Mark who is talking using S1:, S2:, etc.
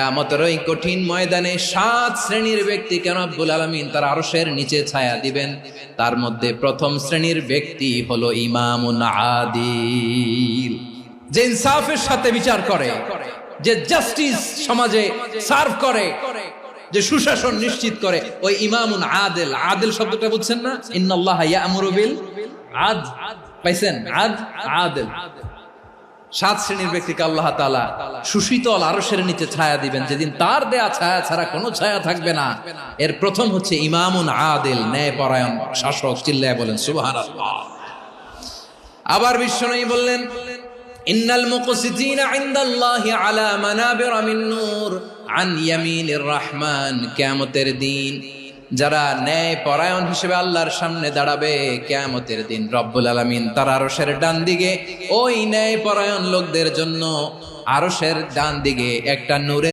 S1: কিয়ামতের ওই কঠিন ময়দানে 7 শ্রেণীর ব্যক্তিকে রব্বুল আলামিন তার আরশের নিচে ছায়া দিবেন। তার মধ্যে প্রথম শ্রেণীর ব্যক্তি হলো ইমামুন আদিল, যে ইনসাফের সাথে বিচার করে, যে জাস্টিস সমাজে সার্ভ করে, যে সুশাসন নিশ্চিত করে, ওই ইমামুন আদিল। আদিল শব্দটা বুঝছেন না? ইন্নাল্লাহা ইয়া'মুরু বিল আদল, পাইছেন? আদিল। 7 শ্রেণীর ব্যক্তিকে আল্লাহ তাআলা সুশীতল আরশের নিচে ছায়া দিবেন, যেদিন তার দেয়া ছায়া ছাড়া কোনো ছায়া থাকবে না। এর প্রথম হচ্ছে ইমামুন আদিল, ন্যায়পরায়ণ শাসক। চিল্লায় বলেন সুবহানাল্লাহ। আবার বিশ্বনবী বললেন, ইন্নাল মুকসিতিনা ইনদাল্লাহি আলা মানাবিরা মিন নূর আন ইয়ামিনির রহমান। কিয়ামতের দিন যারা ন্যায় পরায়ণ হিসেবে আল্লাহর সামনে দাঁড়াবে, কিয়ামতের দিন রব্বুল আলামিন তার আরশের ডান দিকে ওই ন্যায় পরায়ণ লোকদের জন্য আরশের ডান দিকে একটা নূরের